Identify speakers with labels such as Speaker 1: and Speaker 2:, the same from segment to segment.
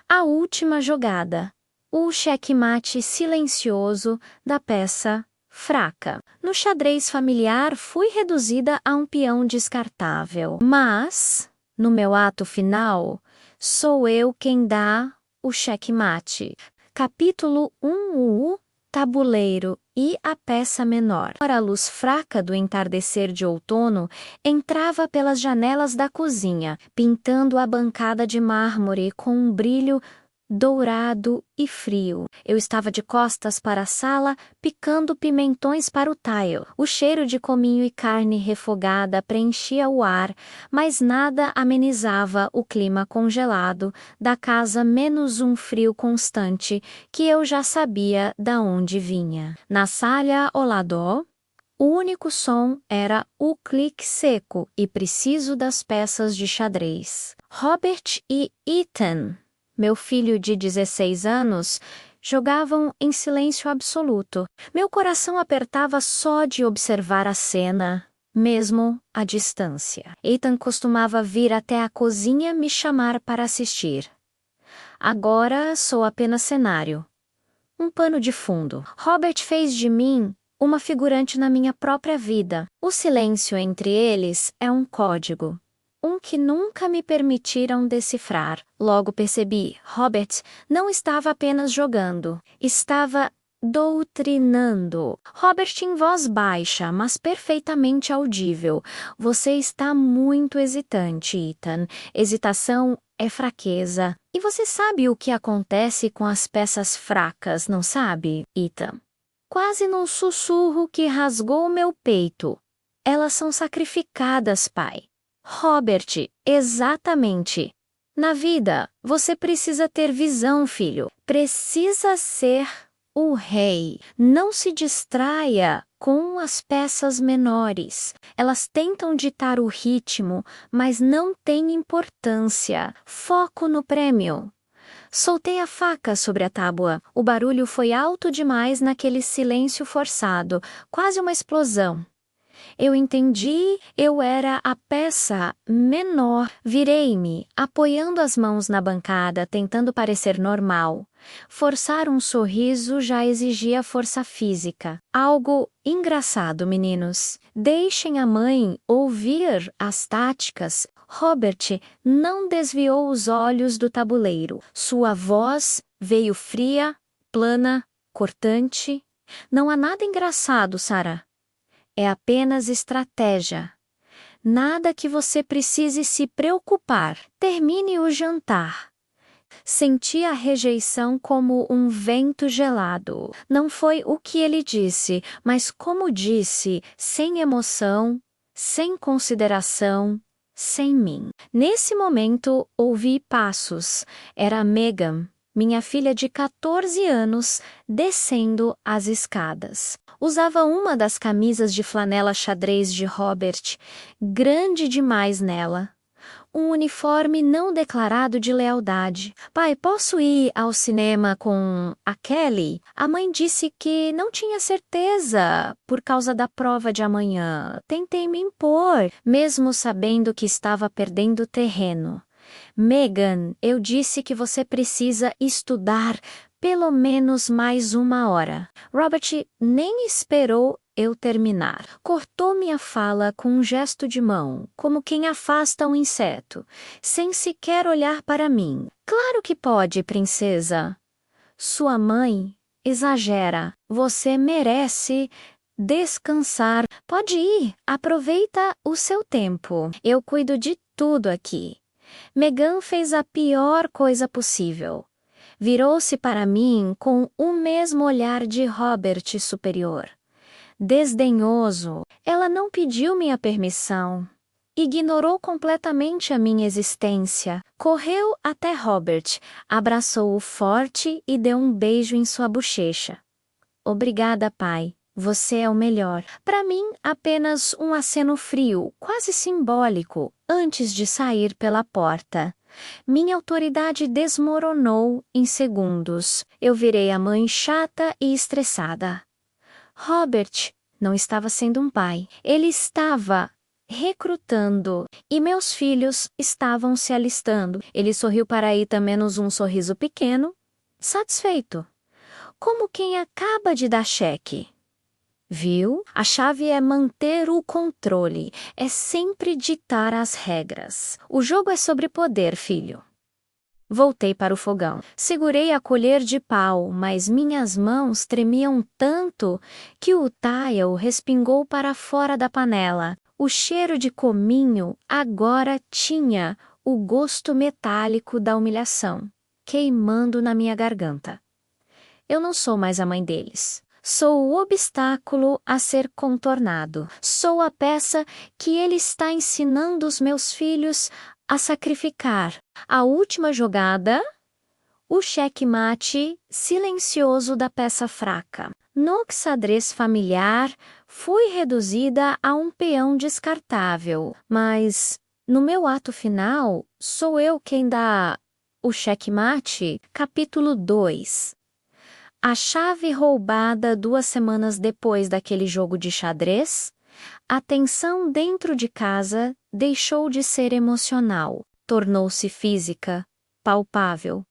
Speaker 1: A última jogada. O xeque-mate silencioso da peça fraca. No xadrez familiar, fui reduzida a um peão descartável. Mas, no meu ato final, sou eu quem dá o xeque-mate. Capítulo 1. O tabuleiro e a peça menor. A luz fraca do entardecer de outono entrava pelas janelas da cozinha, pintando a bancada de mármore com um brilho dourado e frio. Eu estava de costas para a sala, picando pimentões para o tile. O cheiro de cominho e carne refogada preenchia o ar, mas nada amenizava o clima congelado da casa, menos um frio constante que eu já sabia da onde vinha. Na sala ao lado, o único som era o clique seco e preciso das peças de xadrez. Robert e Ethan, meu filho de 16 anos, jogavam em silêncio absoluto. Meu coração apertava só de observar a cena, mesmo à distância. Ethan costumava vir até a cozinha me chamar para assistir. Agora sou apenas cenário. Um pano de fundo. Robert fez de mim uma figurante na minha própria vida. O silêncio entre eles é um código. Um que nunca me permitiram decifrar. Logo percebi, Robert não estava apenas jogando, estava doutrinando. Robert em voz baixa, mas perfeitamente audível. Você está muito hesitante, Ethan. Hesitação é fraqueza. E você sabe o que acontece com as peças fracas, não sabe, Ethan? Quase num sussurro que rasgou meu peito. Elas são sacrificadas, pai. Robert, exatamente. Na vida, você precisa ter visão, filho. Precisa ser o rei. Não se distraia com as peças menores. Elas tentam ditar o ritmo, mas não têm importância. Foco no prêmio. Soltei a faca sobre a tábua. O barulho foi alto demais naquele silêncio forçado, quase uma explosão. Eu entendi, eu era a peça menor. Virei-me, apoiando as mãos na bancada, tentando parecer normal. Forçar um sorriso já exigia força física. Algo engraçado, meninos. Deixem a mãe ouvir as táticas. Robert não desviou os olhos do tabuleiro. Sua voz veio fria, plana, cortante. Não há nada engraçado, Sarah. É apenas estratégia. Nada que você precise se preocupar. Termine o jantar. Senti a rejeição como um vento gelado. Não foi o que ele disse, mas como disse, sem emoção, sem consideração, sem mim. Nesse momento, ouvi passos. Era Megan, minha filha de 14 anos, descendo as escadas. Usava uma das camisas de flanela xadrez de Robert, grande demais nela. Um uniforme não declarado de lealdade. Pai, posso ir ao cinema com a Kelly? A mãe disse que não tinha certeza por causa da prova de amanhã. Tentei me impor, mesmo sabendo que estava perdendo terreno. Megan, eu disse que você precisa estudar pelo menos mais 1 hora. Robert nem esperou eu terminar. Cortou minha fala com um gesto de mão, como quem afasta um inseto, sem sequer olhar para mim. Claro que pode, princesa. Sua mãe exagera. Você merece descansar. Pode ir, aproveita o seu tempo. Eu cuido de tudo aqui. Megan fez a pior coisa possível. Virou-se para mim com o mesmo olhar de Robert superior. Desdenhoso, ela não pediu minha permissão. Ignorou completamente a minha existência. Correu até Robert, abraçou-o forte e deu um beijo em sua bochecha. Obrigada, pai. Você é o melhor. Para mim, apenas um aceno frio, quase simbólico, antes de sair pela porta. Minha autoridade desmoronou em segundos. Eu virei a mãe chata e estressada. Robert não estava sendo um pai. Ele estava recrutando, e meus filhos estavam se alistando. Ele sorriu para Ethan menos um sorriso pequeno, satisfeito, como quem acaba de dar cheque. Viu? A chave é manter o controle, é sempre ditar as regras. O jogo é sobre poder, filho. Voltei para o fogão. Segurei a colher de pau, mas minhas mãos tremiam tanto que o tile respingou para fora da panela. O cheiro de cominho agora tinha o gosto metálico da humilhação, queimando na minha garganta. Eu não sou mais a mãe deles. Sou o obstáculo a ser contornado. Sou a peça que ele está ensinando os meus filhos a sacrificar. A última jogada, o xeque-mate silencioso da peça fraca. No xadrez familiar, fui reduzida a um peão descartável, mas no meu ato final, sou eu quem dá o xeque-mate. Capítulo 2. A chave roubada 2 semanas depois daquele jogo de xadrez? A tensão dentro de casa deixou de ser emocional, tornou-se física, palpável.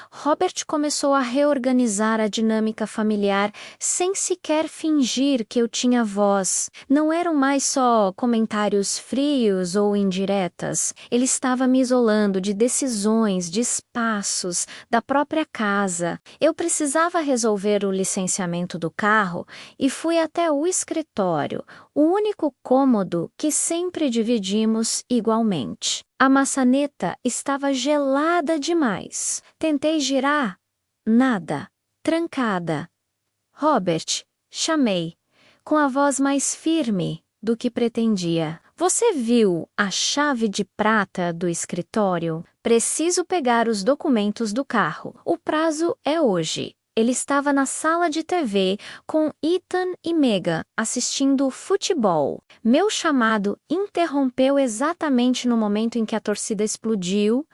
Speaker 1: Robert começou a reorganizar a dinâmica familiar sem sequer fingir que eu tinha voz. Não eram mais só comentários frios ou indiretas. Ele estava me isolando de decisões, de espaços, da própria casa. Eu precisava resolver o licenciamento do carro e fui até o escritório, o único cômodo que sempre dividimos igualmente. A maçaneta estava gelada demais. Tentei girar. Nada. Trancada. Robert, chamei, com a voz mais firme do que pretendia. Você viu a chave de prata do escritório? Preciso pegar os documentos do carro. O prazo é hoje. Ele estava na sala de TV com Ethan e Megan assistindo futebol. Meu chamado interrompeu exatamente no momento em que a torcida explodiu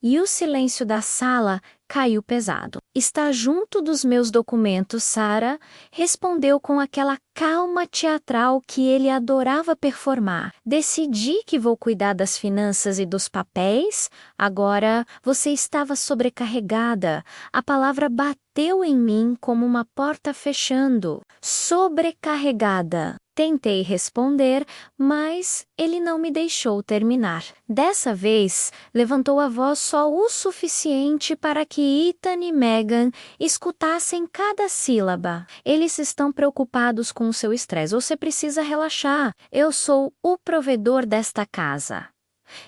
Speaker 1: e o silêncio da sala caiu pesado. Está junto dos meus documentos, Sarah, respondeu com aquela calma teatral que ele adorava performar. Decidi que vou cuidar das finanças e dos papéis. Agora você estava sobrecarregada. A palavra bateu em mim como uma porta fechando. Sobrecarregada. Tentei responder, mas ele não me deixou terminar. Dessa vez, levantou a voz só o suficiente para que Ethan e Megan escutassem cada sílaba. Eles estão preocupados com o seu estresse. Você precisa relaxar. Eu sou o provedor desta casa.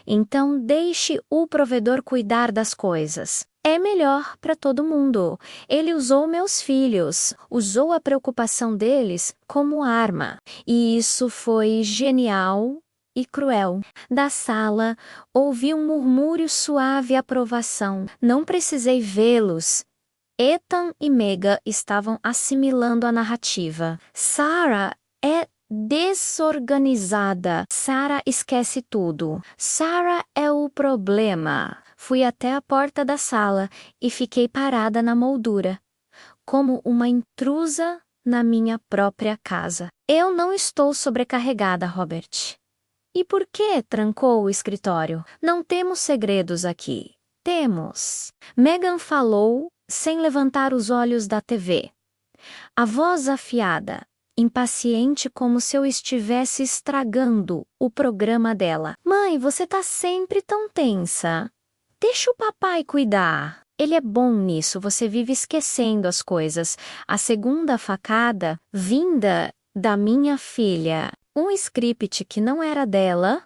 Speaker 1: Então, deixe o provedor cuidar das coisas. É melhor para todo mundo. Ele usou meus filhos, usou a preocupação deles como arma. E isso foi genial e cruel. Da sala, ouvi um murmúrio suave de aprovação. Não precisei vê-los. Ethan e Megan estavam assimilando a narrativa. Sarah é desorganizada. Sarah esquece tudo. Sarah é o problema. Fui até a porta da sala e fiquei parada na moldura, como uma intrusa na minha própria casa. Eu não estou sobrecarregada, Robert. E por que trancou o escritório? Não temos segredos aqui. Temos. Megan falou sem levantar os olhos da TV. A voz afiada, impaciente como se eu estivesse estragando o programa dela. Mãe, você tá sempre tão tensa. Deixa o papai cuidar. Ele é bom nisso, você vive esquecendo as coisas. A segunda facada, vinda da minha filha. Um script que não era dela,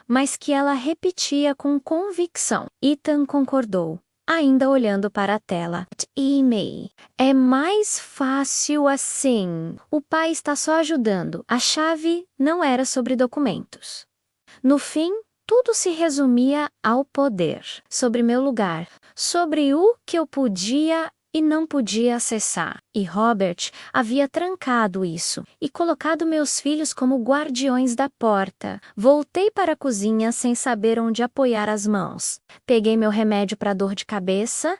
Speaker 1: mas que ela repetia com convicção. Ethan concordou, ainda olhando para a tela. E-mail. É mais fácil assim. O pai está só ajudando. A chave não era sobre documentos. No fim, tudo se resumia ao poder, sobre meu lugar, sobre o que eu podia e não podia acessar. E Robert havia trancado isso e colocado meus filhos como guardiões da porta. Voltei para a cozinha sem saber onde apoiar as mãos. Peguei meu remédio para dor de cabeça,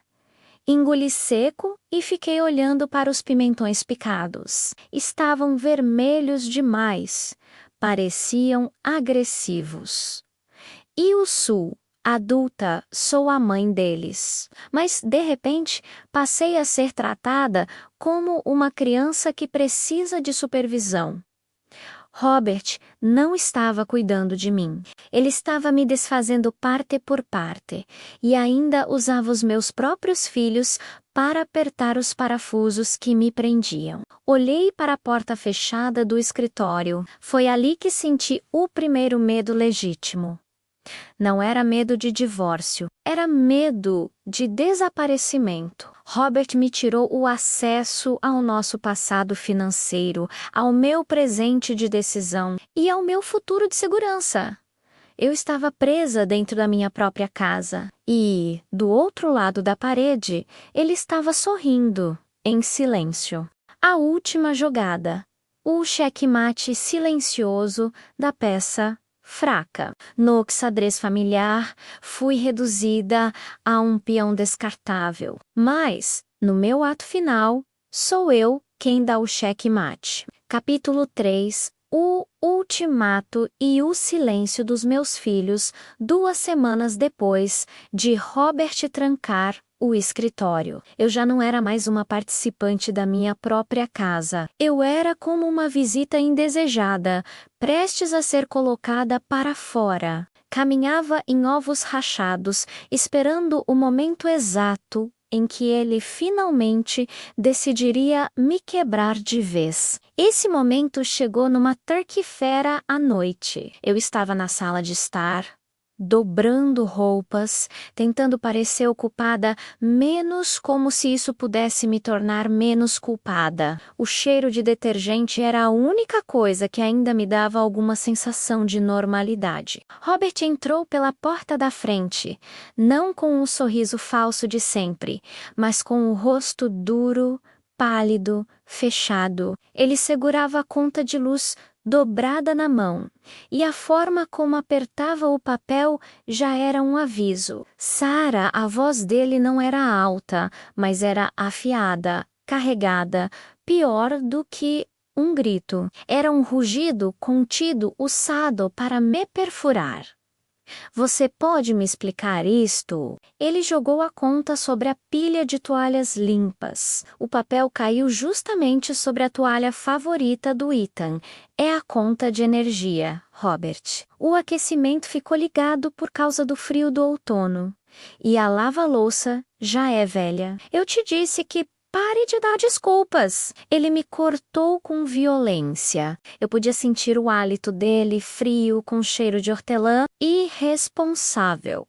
Speaker 1: engoli seco e fiquei olhando para os pimentões picados. Estavam vermelhos demais. pareciam agressivos. E o Sul, adulta, sou a mãe deles. Mas, de repente, passei a ser tratada como uma criança que precisa de supervisão. Robert não estava cuidando de mim. Ele estava me desfazendo parte por parte e ainda usava os meus próprios filhos para apertar os parafusos que me prendiam. Olhei para a porta fechada do escritório. Foi ali que senti o primeiro medo legítimo. Não era medo de divórcio, era medo de desaparecimento. Robert me tirou o acesso ao nosso passado financeiro, ao meu presente de decisão e ao meu futuro de segurança. Eu estava presa dentro da minha própria casa e, do outro lado da parede, ele estava sorrindo, em silêncio. A última jogada. O xeque-mate silencioso da peça fraca. No xadrez familiar, fui reduzida a um peão descartável. Mas, no meu ato final, sou eu quem dá o xeque-mate. Capítulo 3. O ultimato e o silêncio dos meus filhos 2 semanas depois de Robert trancar o escritório. Eu já não era mais uma participante da minha própria casa. Eu era como uma visita indesejada, prestes a ser colocada para fora. Caminhava em ovos rachados, esperando o momento exato em que ele finalmente decidiria me quebrar de vez. Esse momento chegou numa terça-feira à noite. Eu estava na sala de estar, dobrando roupas, tentando parecer ocupada, menos como se isso pudesse me tornar menos culpada. O cheiro de detergente era a única coisa que ainda me dava alguma sensação de normalidade. Robert entrou pela porta da frente, não com o sorriso falso de sempre, mas com o rosto duro, pálido, fechado. Ele segurava a conta de luz dobrada na mão, e a forma como apertava o papel já era um aviso. Sarah, a voz dele não era alta, mas era afiada, carregada, pior do que um grito. Era um rugido contido usado para me perfurar. Você pode me explicar isto? Ele jogou a conta sobre a pilha de toalhas limpas. O papel caiu justamente sobre a toalha favorita do Ethan. É a conta de energia, Robert. O aquecimento ficou ligado por causa do frio do outono. E a lava-louça já é velha. Eu te disse que pare de dar desculpas. Ele me cortou com violência. Eu podia sentir o hálito dele, frio, com cheiro de hortelã, irresponsável.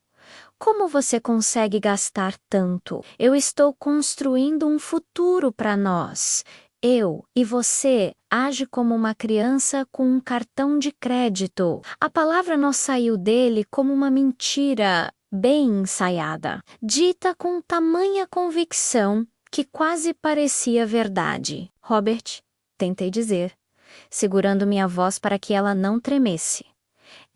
Speaker 1: Como você consegue gastar tanto? Eu estou construindo um futuro para nós. Eu e você age como uma criança com um cartão de crédito. A palavra não saiu dele como uma mentira bem ensaiada, dita com tamanha convicção que quase parecia verdade. Robert, tentei dizer, segurando minha voz para que ela não tremesse.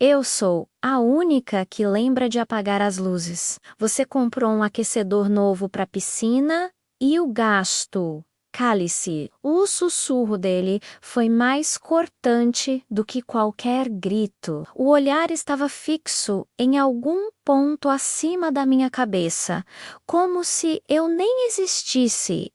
Speaker 1: Eu sou a única que lembra de apagar as luzes. Você comprou um aquecedor novo para a piscina e o gasto. Cale-se. O sussurro dele foi mais cortante do que qualquer grito. O olhar estava fixo em algum ponto acima da minha cabeça, como se eu nem existisse.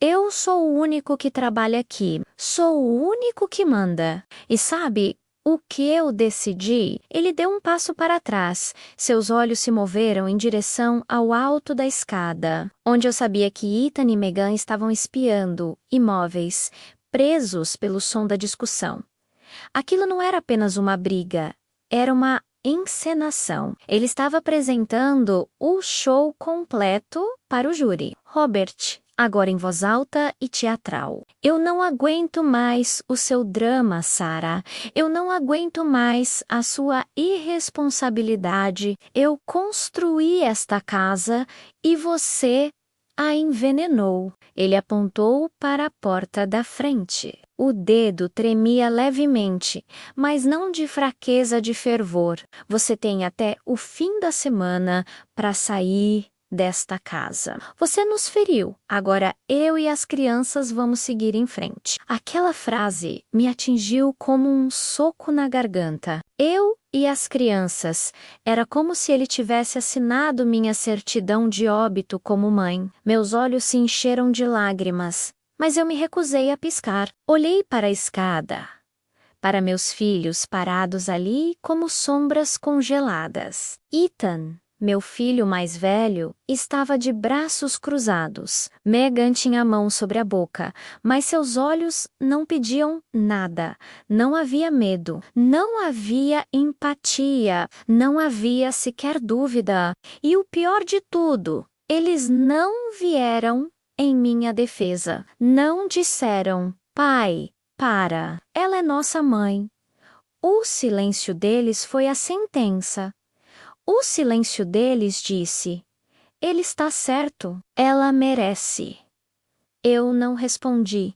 Speaker 1: Eu sou o único que trabalha aqui. Sou o único que manda. E sabe o que eu decidi? Ele deu um passo para trás. Seus olhos se moveram em direção ao alto da escada, onde eu sabia que Ethan e Megan estavam espiando, imóveis, presos pelo som da discussão. Aquilo não era apenas uma briga, era uma encenação. Ele estava apresentando o show completo para o júri. Robert, agora em voz alta e teatral. Eu não aguento mais o seu drama, Sarah. Eu não aguento mais a sua irresponsabilidade. Eu construí esta casa e você a envenenou. Ele apontou para a porta da frente. O dedo tremia levemente, mas não de fraqueza de fervor. Você tem até o fim da semana para sair desta casa. Você nos feriu, agora eu e as crianças vamos seguir em frente. Aquela frase me atingiu como um soco na garganta. Eu e as crianças. Era como se ele tivesse assinado minha certidão de óbito como mãe. Meus olhos se encheram de lágrimas, mas eu me recusei a piscar. Olhei para a escada, para meus filhos parados ali como sombras congeladas. Ethan, meu filho mais velho, estava de braços cruzados. Megan tinha a mão sobre a boca, mas seus olhos não pediam nada. Não havia medo, não havia empatia, não havia sequer dúvida. E o pior de tudo, eles não vieram em minha defesa. Não disseram: pai, para, ela é nossa mãe. O silêncio deles foi a sentença. O silêncio deles disse: ele está certo, ela merece. Eu não respondi,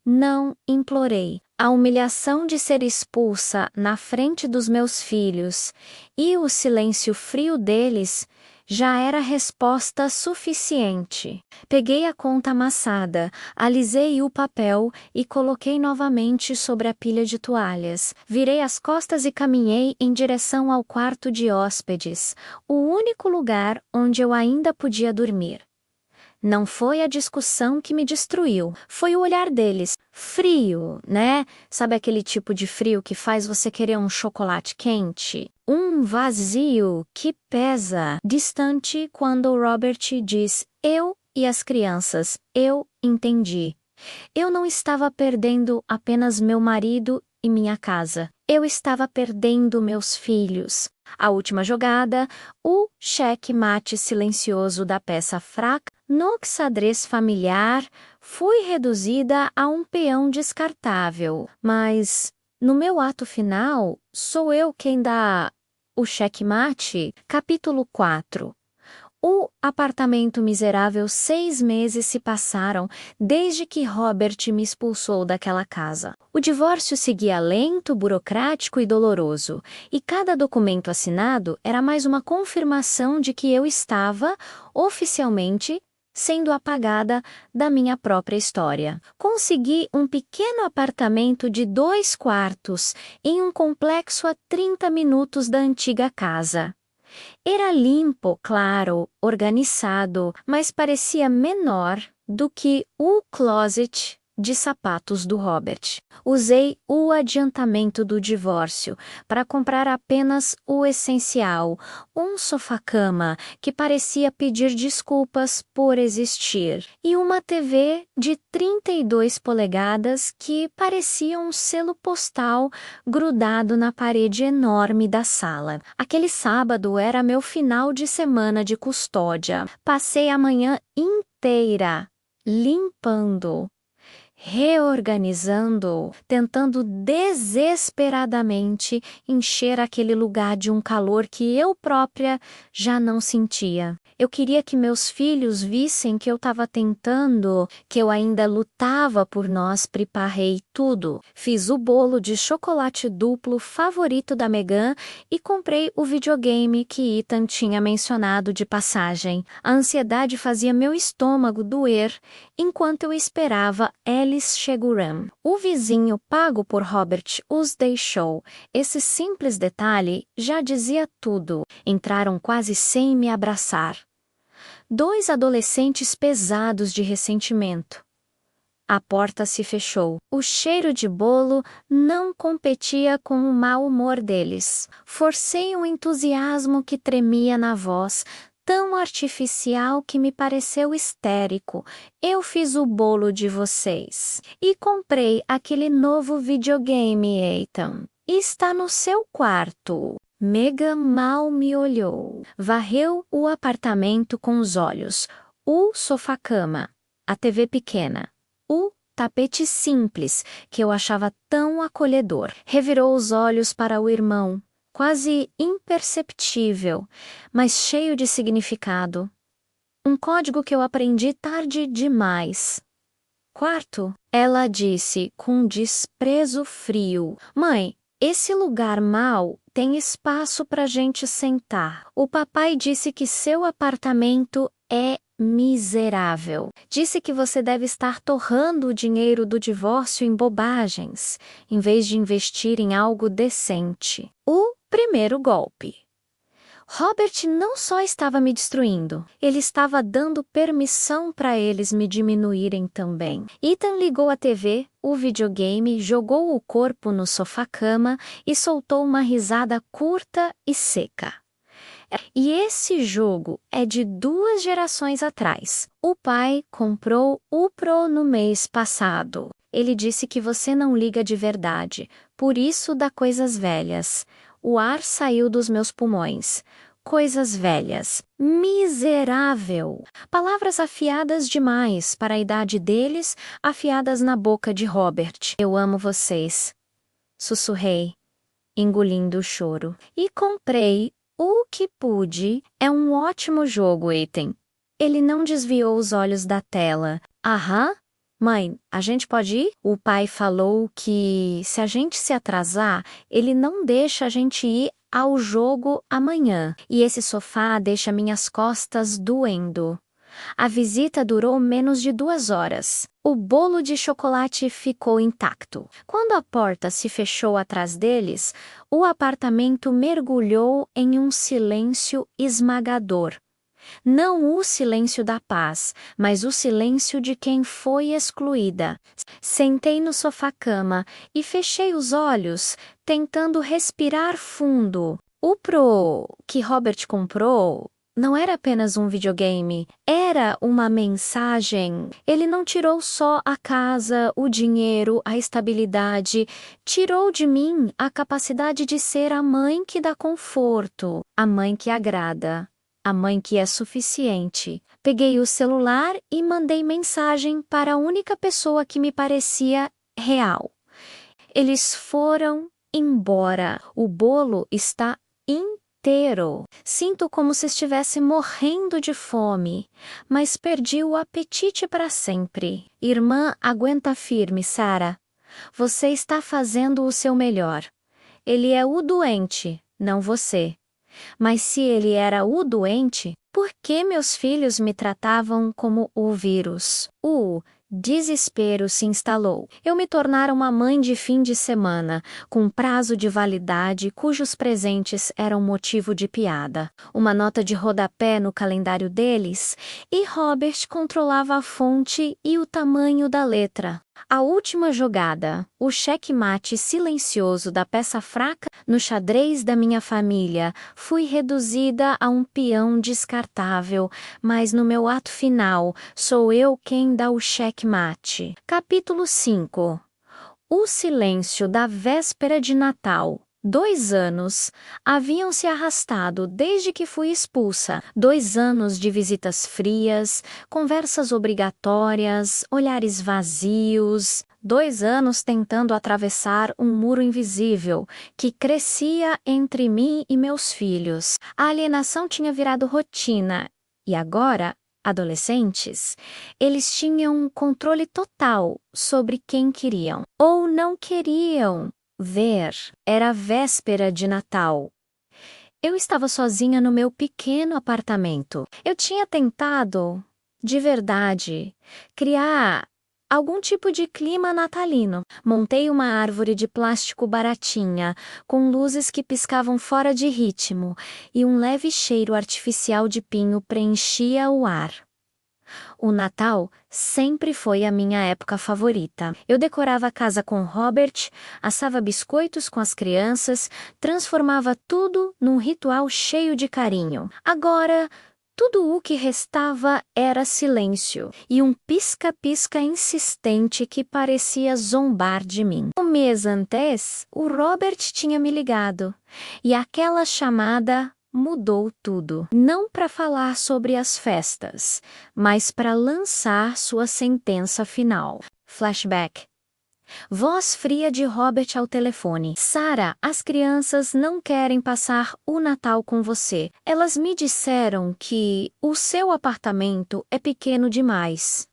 Speaker 1: não implorei. A humilhação de ser expulsa na frente dos meus filhos e o silêncio frio deles já era resposta suficiente. Peguei a conta amassada, alisei o papel e coloquei novamente sobre a pilha de toalhas. Virei as costas e caminhei em direção ao quarto de hóspedes, o único lugar onde eu ainda podia dormir. Não foi a discussão que me destruiu, foi o olhar deles. Frio, né? Sabe aquele tipo de frio que faz você querer um chocolate quente? Um vazio que pesa, distante quando o Robert diz: eu e as crianças, eu entendi. Eu não estava perdendo apenas meu marido e minha casa. Eu estava perdendo meus filhos. A última jogada, o cheque-mate silencioso da peça fraca, no xadrez familiar, fui reduzida a um peão descartável. Mas, no meu ato final, sou eu quem dá o cheque-mate? Capítulo 4. O apartamento miserável. 6 meses se passaram desde que Robert me expulsou daquela casa. O divórcio seguia lento, burocrático e doloroso, e cada documento assinado era mais uma confirmação de que eu estava, oficialmente, sendo apagada da minha própria história. Consegui um pequeno apartamento de 2 quartos em um complexo a 30 minutos da antiga casa. Era limpo, claro, organizado, mas parecia menor do que o closet de sapatos do Robert. Usei o adiantamento do divórcio para comprar apenas o essencial, um sofá-cama que parecia pedir desculpas por existir, e uma TV de 32 polegadas que parecia um selo postal grudado na parede enorme da sala. Aquele sábado era meu final de semana de custódia. Passei a manhã inteira limpando, reorganizando, tentando desesperadamente encher aquele lugar de um calor que eu própria já não sentia. Eu queria que meus filhos vissem que eu estava tentando, que eu ainda lutava por nós. Preparei tudo. Fiz o bolo de chocolate duplo favorito da Megan e comprei o videogame que Ethan tinha mencionado de passagem. A ansiedade fazia meu estômago doer enquanto eu esperava Alice Sheguram. O vizinho pago por Robert os deixou. Esse simples detalhe já dizia tudo. Entraram quase sem me abraçar. 2 adolescentes pesados de ressentimento. A porta se fechou. O cheiro de bolo não competia com o mau humor deles. Forcei um entusiasmo que tremia na voz, tão artificial que me pareceu histérico. Eu fiz o bolo de vocês. E comprei aquele novo videogame, Ethan. Está no seu quarto. Megan mal me olhou. Varreu o apartamento com os olhos. O sofá-cama, a TV pequena, o tapete simples, que eu achava tão acolhedor. Revirou os olhos para o irmão, quase imperceptível, mas cheio de significado. Um código que eu aprendi tarde demais. Quarto, ela disse com desprezo frio. Mãe, esse lugar mau tem espaço pra gente sentar. O papai disse que seu apartamento é miserável. Disse que você deve estar torrando o dinheiro do divórcio em bobagens, em vez de investir em algo decente. O primeiro golpe. Robert não só estava me destruindo, ele estava dando permissão para eles me diminuírem também. Ethan ligou a TV, o videogame, jogou o corpo no sofá-cama e soltou uma risada curta e seca. E esse jogo é de 2 gerações atrás. O pai comprou o Pro no mês passado. Ele disse que você não liga de verdade, por isso dá coisas velhas. O ar saiu dos meus pulmões. Coisas velhas. Miserável. Palavras afiadas demais para a idade deles, afiadas na boca de Robert. Eu amo vocês. Sussurrei, engolindo o choro. E comprei o que pude. É um ótimo jogo, Ethan. Ele não desviou os olhos da tela. Aham. Mãe, a gente pode ir? O pai falou que se a gente se atrasar, ele não deixa a gente ir ao jogo amanhã. E esse sofá deixa minhas costas doendo. A visita durou menos de 2 horas. O bolo de chocolate ficou intacto. Quando a porta se fechou atrás deles, o apartamento mergulhou em um silêncio esmagador. Não o silêncio da paz, mas o silêncio de quem foi excluída. Sentei no sofá-cama e fechei os olhos, tentando respirar fundo. O Pro que Robert comprou não era apenas um videogame, era uma mensagem. Ele não tirou só a casa, o dinheiro, a estabilidade, tirou de mim a capacidade de ser a mãe que dá conforto, a mãe que agrada. A mãe que é suficiente. Peguei o celular e mandei mensagem para a única pessoa que me parecia real. Eles foram embora. O bolo está inteiro. Sinto como se estivesse morrendo de fome, mas perdi o apetite para sempre. Irmã, aguenta firme, Sarah. Você está fazendo o seu melhor. Ele é o doente, não você. Mas se ele era o doente, por que meus filhos me tratavam como o vírus? O desespero se instalou. Eu me tornara uma mãe de fim de semana, com prazo de validade cujos presentes eram motivo de piada. Uma nota de rodapé no calendário deles, e Robert controlava a fonte e o tamanho da letra. A última jogada, o checkmate silencioso da peça fraca no xadrez da minha família, fui reduzida a um peão descartável, mas no meu ato final, sou eu quem dá o checkmate. Capítulo 5. O silêncio da véspera de Natal. 2 anos haviam se arrastado desde que fui expulsa. 2 anos de visitas frias, conversas obrigatórias, olhares vazios. 2 anos tentando atravessar um muro invisível que crescia entre mim e meus filhos. A alienação tinha virado rotina e agora, adolescentes, eles tinham controle total sobre quem queriam ou não queriam ver. Era véspera de Natal. Eu estava sozinha no meu pequeno apartamento. Eu tinha tentado, de verdade, criar algum tipo de clima natalino. Montei uma árvore de plástico baratinha, com luzes que piscavam fora de ritmo, e um leve cheiro artificial de pinho preenchia o ar. O Natal sempre foi a minha época favorita. Eu decorava a casa com Robert, assava biscoitos com as crianças, transformava tudo num ritual cheio de carinho. Agora, tudo o que restava era silêncio e um pisca-pisca insistente que parecia zombar de mim. Um mês antes, o Robert tinha me ligado e aquela chamada mudou tudo. Não para falar sobre as festas, mas para lançar sua sentença final. Flashback. Voz fria de Robert ao telefone. Sarah, as crianças não querem passar o Natal com você. Elas me disseram que o seu apartamento é pequeno demais,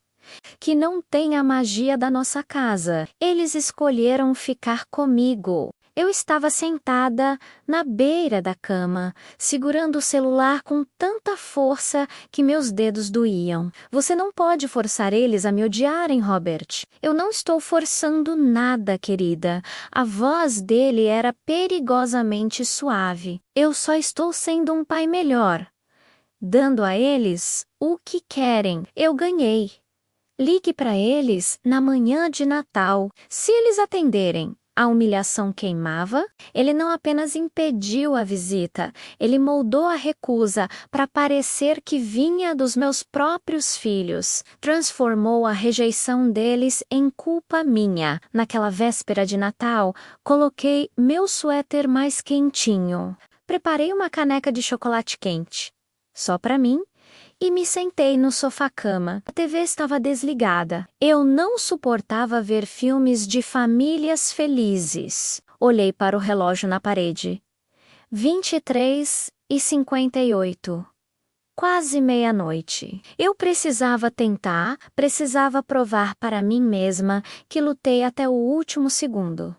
Speaker 1: que não tem a magia da nossa casa. Eles escolheram ficar comigo. Eu estava sentada na beira da cama, segurando o celular com tanta força que meus dedos doíam. Você não pode forçar eles a me odiarem, Robert. Eu não estou forçando nada, querida. A voz dele era perigosamente suave. Eu só estou sendo um pai melhor, dando a eles o que querem. Eu ganhei. Ligue para eles na manhã de Natal. Se eles atenderem, a humilhação queimava. Ele não apenas impediu a visita, ele moldou a recusa para parecer que vinha dos meus próprios filhos. Transformou a rejeição deles em culpa minha. Naquela véspera de Natal, coloquei meu suéter mais quentinho. Preparei uma caneca de chocolate quente, só para mim, e me sentei no sofá-cama. A TV estava desligada. Eu não suportava ver filmes de famílias felizes. Olhei para o relógio na parede. 23h58. Quase meia-noite. Eu precisava provar para mim mesma que lutei até o último segundo.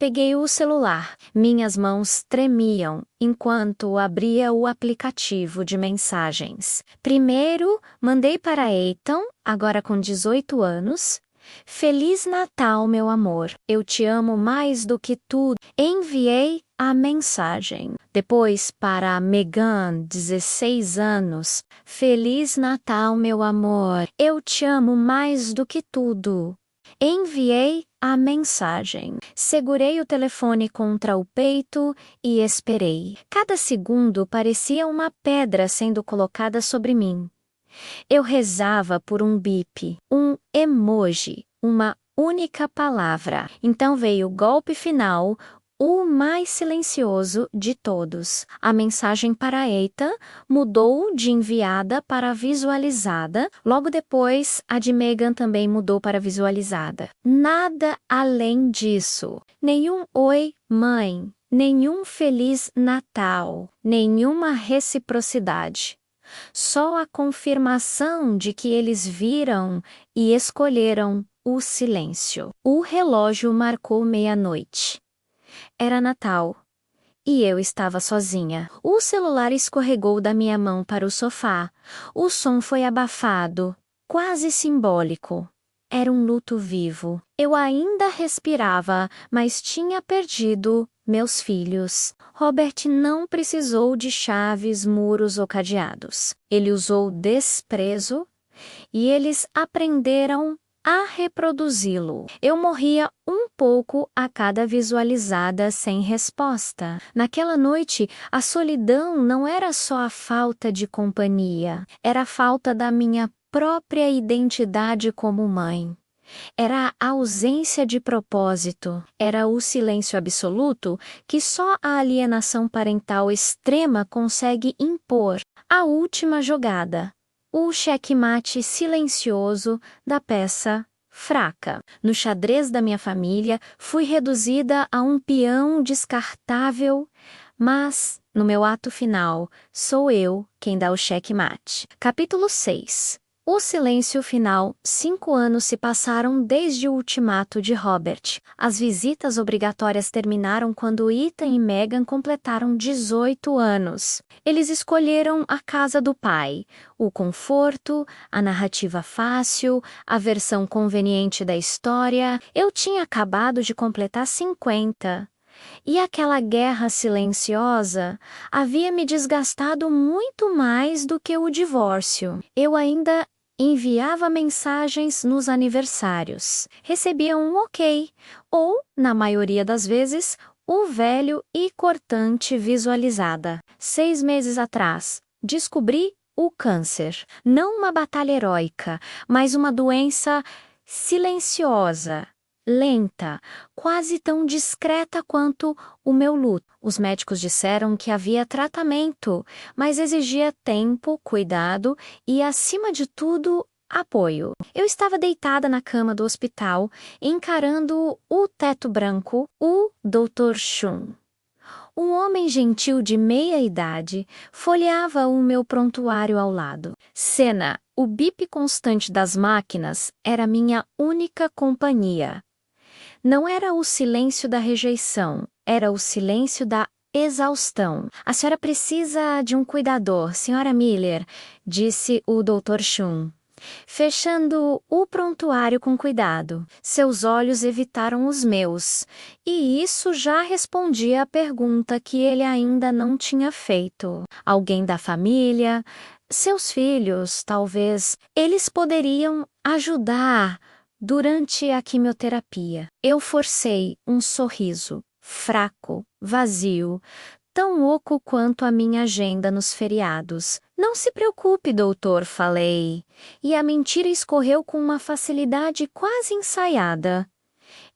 Speaker 1: Peguei o celular. Minhas mãos tremiam enquanto abria o aplicativo de mensagens. Primeiro, mandei para Ethan, agora com 18 anos. Feliz Natal, meu amor. Eu te amo mais do que tudo. Enviei a mensagem. Depois, para Megan, 16 anos. Feliz Natal, meu amor. Eu te amo mais do que tudo. Enviei a mensagem. Segurei o telefone contra o peito e esperei. Cada segundo parecia uma pedra sendo colocada sobre mim. Eu rezava por um bip, um emoji, uma única palavra. Então veio o golpe final, o mais silencioso de todos. A mensagem para Ethan mudou de enviada para visualizada. Logo depois, a de Megan também mudou para visualizada. Nada além disso. Nenhum oi, mãe. Nenhum feliz Natal. Nenhuma reciprocidade. Só a confirmação de que eles viram e escolheram o silêncio. O relógio marcou meia-noite. Era Natal, e eu estava sozinha. O celular escorregou da minha mão para o sofá. O som foi abafado, quase simbólico. Era um luto vivo. Eu ainda respirava, mas tinha perdido meus filhos. Robert não precisou de chaves, muros ou cadeados. Ele usou desprezo e eles aprenderam a reproduzi-lo. Eu morria um pouco a cada visualizada sem resposta. Naquela noite, a solidão não era só a falta de companhia, era a falta da minha própria identidade como mãe. Era a ausência de propósito, era o silêncio absoluto que só a alienação parental extrema consegue impor. A última jogada. O xeque-mate silencioso da peça fraca. No xadrez da minha família, fui reduzida a um peão descartável, mas, no meu ato final, sou eu quem dá o xeque-mate. Capítulo 6. O silêncio final. 5 anos se passaram desde o ultimato de Robert. As visitas obrigatórias terminaram quando Ethan e Megan completaram 18 anos. Eles escolheram a casa do pai, o conforto, a narrativa fácil, a versão conveniente da história. Eu tinha acabado de completar 50. E aquela guerra silenciosa havia me desgastado muito mais do que o divórcio. Eu ainda enviava mensagens nos aniversários. Recebia um ok, ou, na maioria das vezes, o velho e cortante visualizada. 6 meses atrás, descobri o câncer. Não uma batalha heróica, mas uma doença silenciosa, lenta, quase tão discreta quanto o meu luto. Os médicos disseram que havia tratamento, mas exigia tempo, cuidado e, acima de tudo, apoio. Eu estava deitada na cama do hospital, encarando o teto branco, o Dr. Shun. Um homem gentil de meia-idade folheava o meu prontuário ao lado. Cena, o bip constante das máquinas era minha única companhia. Não era o silêncio da rejeição, era o silêncio da exaustão. A senhora precisa de um cuidador, senhora Miller, disse o Dr. Chun, fechando o prontuário com cuidado. Seus olhos evitaram os meus, e isso já respondia à pergunta que ele ainda não tinha feito. Alguém da família, seus filhos, talvez, eles poderiam ajudar durante a quimioterapia. Eu forcei um sorriso, fraco, vazio, tão oco quanto a minha agenda nos feriados. Não se preocupe, doutor, falei. E a mentira escorreu com uma facilidade quase ensaiada.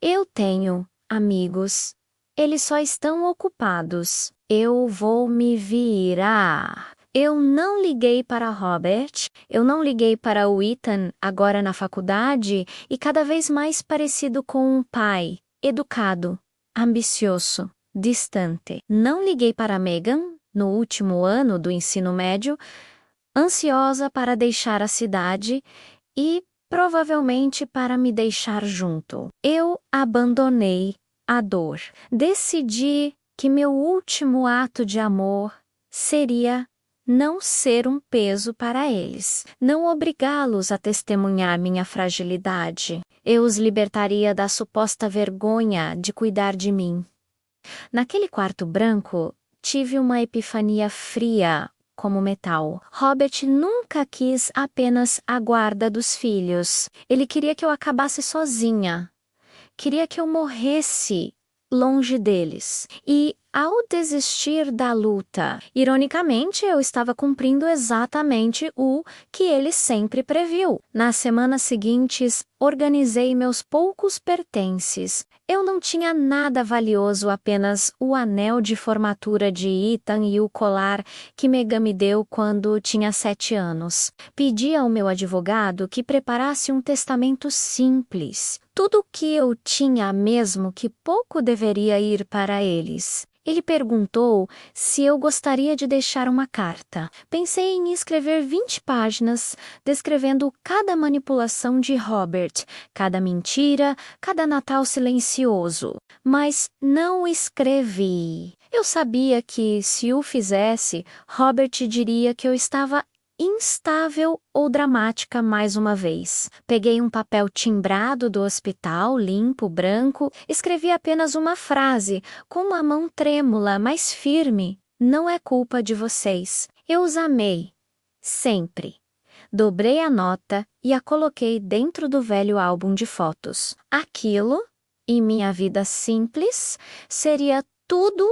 Speaker 1: Eu tenho amigos. Eles só estão ocupados. Eu vou me virar. Eu não liguei para Robert, eu não liguei para o Ethan, agora na faculdade, e cada vez mais parecido com um pai, educado, ambicioso, distante. Não liguei para Megan, no último ano do ensino médio, ansiosa para deixar a cidade e provavelmente para me deixar junto. Eu abandonei a dor. Decidi que meu último ato de amor seria não ser um peso para eles, não obrigá-los a testemunhar minha fragilidade. Eu os libertaria da suposta vergonha de cuidar de mim. Naquele quarto branco, tive uma epifania fria, como metal. Robert nunca quis apenas a guarda dos filhos. Ele queria que eu acabasse sozinha. Queria que eu morresse longe deles. E, ao desistir da luta, ironicamente, eu estava cumprindo exatamente o que ele sempre previu. Nas semanas seguintes, organizei meus poucos pertences. Eu não tinha nada valioso, apenas o anel de formatura de Ethan e o colar que Megan me deu quando tinha 7 anos. Pedi ao meu advogado que preparasse um testamento simples. Tudo o que eu tinha mesmo que pouco deveria ir para eles. Ele perguntou se eu gostaria de deixar uma carta. Pensei em escrever 20 páginas, descrevendo cada manipulação de Robert, cada mentira, cada Natal silencioso. Mas não escrevi. Eu sabia que, se o fizesse, Robert diria que eu estava instável ou dramática mais uma vez. Peguei um papel timbrado do hospital, limpo, branco, escrevi apenas uma frase, com uma mão trêmula, mas firme. Não é culpa de vocês. Eu os amei. Sempre. Dobrei a nota e a coloquei dentro do velho álbum de fotos. Aquilo, em minha vida simples, seria tudo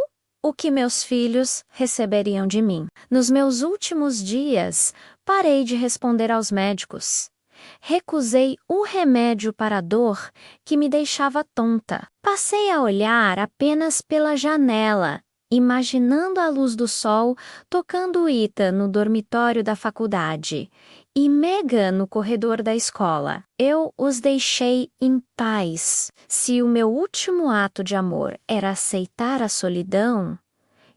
Speaker 1: o que meus filhos receberiam de mim. Nos meus últimos dias, parei de responder aos médicos. Recusei um remédio para a dor que me deixava tonta. Passei a olhar apenas pela janela, imaginando a luz do sol tocando Ethan no dormitório da faculdade e Megan no corredor da escola. Eu os deixei em paz. Se o meu último ato de amor era aceitar a solidão,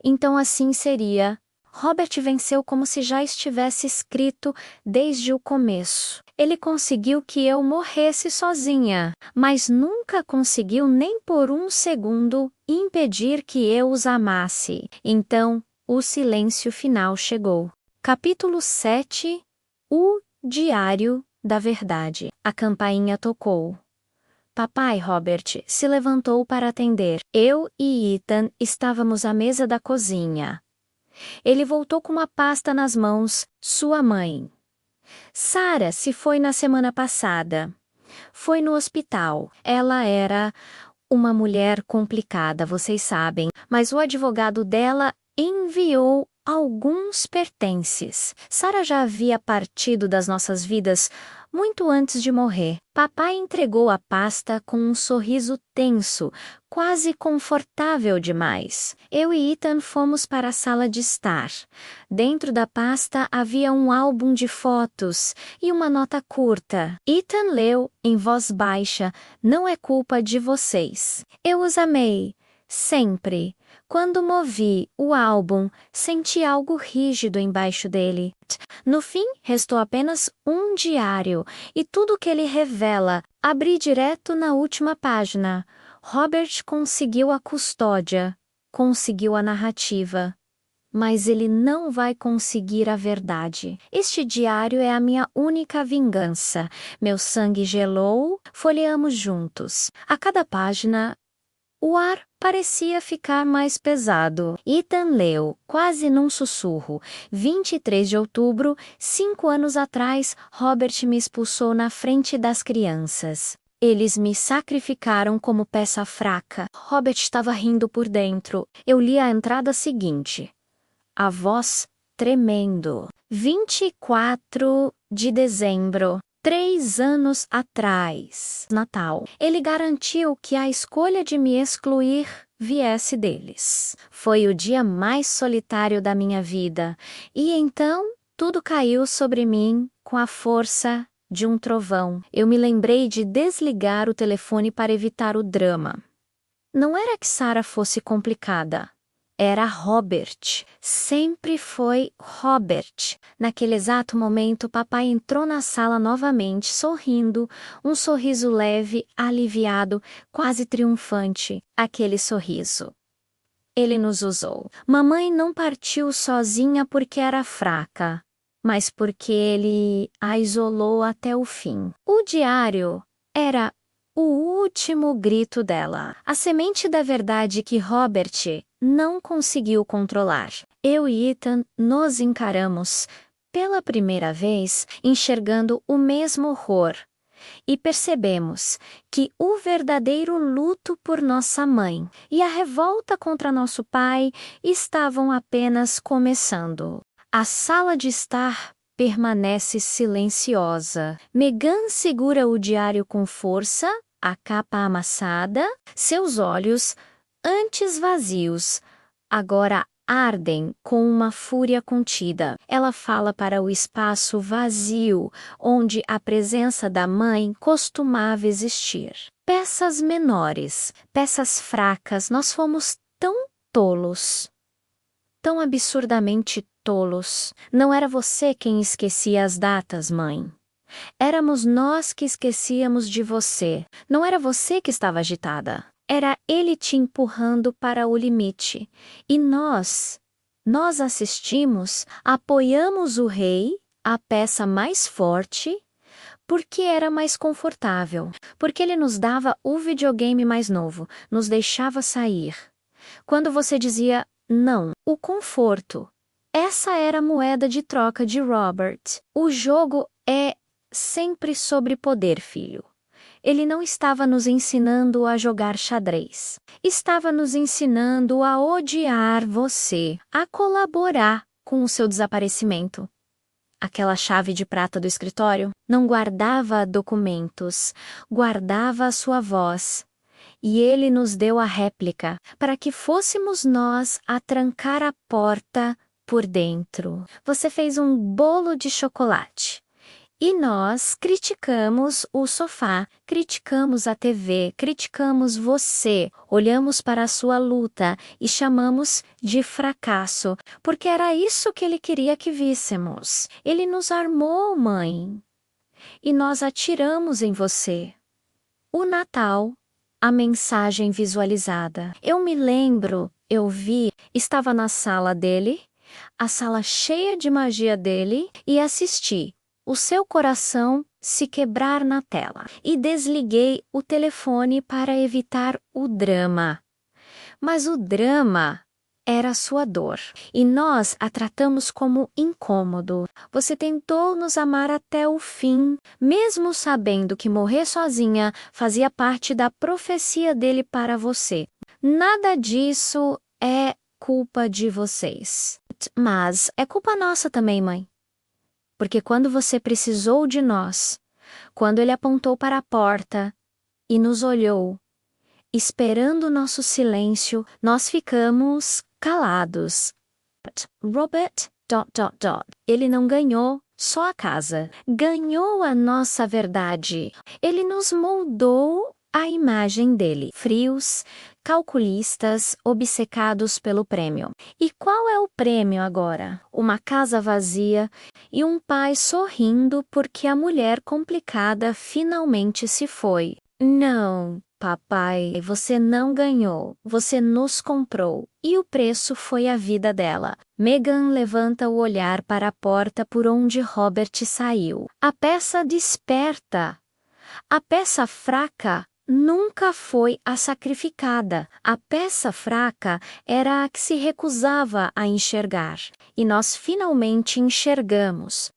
Speaker 1: então assim seria. Robert venceu como se já estivesse escrito desde o começo. Ele conseguiu que eu morresse sozinha, mas nunca conseguiu nem por um segundo impedir que eu os amasse. Então, o silêncio final chegou. Capítulo 7. O Diário da Verdade. A campainha tocou. Papai Robert se levantou para atender. Eu e Ethan estávamos à mesa da cozinha. Ele voltou com uma pasta nas mãos, sua mãe. Sarah se foi na semana passada. Foi no hospital. Ela era uma mulher complicada, vocês sabem, mas o advogado dela enviou alguns pertences. Sarah já havia partido das nossas vidas muito antes de morrer. Papai entregou a pasta com um sorriso tenso, quase confortável demais. Eu e Ethan fomos para a sala de estar. Dentro da pasta havia um álbum de fotos e uma nota curta. Ethan leu, em voz baixa, "Não é culpa de vocês. Eu os amei. Sempre. Quando movi o álbum, senti algo rígido embaixo dele. No fim, restou apenas um diário, e tudo que ele revela, abri direto na última página. Robert conseguiu a custódia. conseguiu a narrativa, mas ele não vai conseguir a verdade. Este diário é a minha única vingança. Meu sangue gelou, folheamos juntos. A cada página, o ar parecia ficar mais pesado. Ethan leu, quase num sussurro. 23 de outubro, 5 anos atrás, Robert me expulsou na frente das crianças. Eles me sacrificaram como peça fraca. Robert estava rindo por dentro. Eu li a entrada seguinte. A voz tremendo. 24 de dezembro. 3 anos atrás, Natal. Ele garantiu que a escolha de me excluir viesse deles. Foi o dia mais solitário da minha vida. E então, tudo caiu sobre mim com a força de um trovão. Eu me lembrei de desligar o telefone para evitar o drama. Não era que Sarah fosse complicada. Era Robert. Sempre foi Robert. Naquele exato momento, papai entrou na sala novamente, sorrindo, um sorriso leve, aliviado, quase triunfante. Aquele sorriso. Ele nos usou. Mamãe não partiu sozinha porque era fraca, mas porque ele a isolou até o fim. O diário era o último grito dela. A semente da verdade que Robert não conseguiu controlar. Eu e Ethan nos encaramos, pela primeira vez, enxergando o mesmo horror. E percebemos que o verdadeiro luto por nossa mãe e a revolta contra nosso pai estavam apenas começando. A sala de estar permanece silenciosa. Megan segura o diário com força, a capa amassada, seus olhos, antes vazios, agora ardem com uma fúria contida. Ela fala para o espaço vazio, onde a presença da mãe costumava existir. Peças menores, peças fracas, nós fomos tão tolos. Tão absurdamente tolos. Não era você quem esquecia as datas, mãe. Éramos nós que esquecíamos de você. Não era você que estava agitada. Era ele te empurrando para o limite. E nós assistimos, apoiamos o rei, a peça mais forte, porque era mais confortável. Porque ele nos dava o videogame mais novo, nos deixava sair. Quando você dizia não, o conforto. Essa era a moeda de troca de Robert. O jogo é sempre sobre poder, filho. Ele não estava nos ensinando a jogar xadrez. Estava nos ensinando a odiar você, a colaborar com o seu desaparecimento. Aquela chave de prata do escritório não guardava documentos, guardava a sua voz. E ele nos deu a réplica para que fôssemos nós a trancar a porta por dentro. Você fez um bolo de chocolate. E nós criticamos o sofá, criticamos a TV, criticamos você, olhamos para a sua luta e chamamos de fracasso, porque era isso que ele queria que víssemos. Ele nos armou, mãe. E nós atiramos em você. O Natal, a mensagem visualizada. Eu me lembro, eu vi, estava na sala dele, a sala cheia de magia dele, e assisti o seu coração se quebrar na tela. E desliguei o telefone para evitar o drama. Mas o drama era a sua dor. E nós a tratamos como incômodo. Você tentou nos amar até o fim, mesmo sabendo que morrer sozinha fazia parte da profecia dele para você. Nada disso é culpa de vocês. Mas é culpa nossa também, mãe. Porque quando você precisou de nós, quando ele apontou para a porta e nos olhou, esperando o nosso silêncio, nós ficamos calados. Robert... Ele não ganhou só a casa, ganhou a nossa verdade. Ele nos moldou a imagem dele. Frios, calculistas, obcecados pelo prêmio. E qual é o prêmio agora? Uma casa vazia e um pai sorrindo porque a mulher complicada finalmente se foi. Não, papai, você não ganhou, você nos comprou, e o preço foi a vida dela. Meghan levanta o olhar para a porta por onde Robert saiu. A peça desperta. A peça fraca nunca foi a sacrificada. A peça fraca era a que se recusava a enxergar. E nós finalmente enxergamos.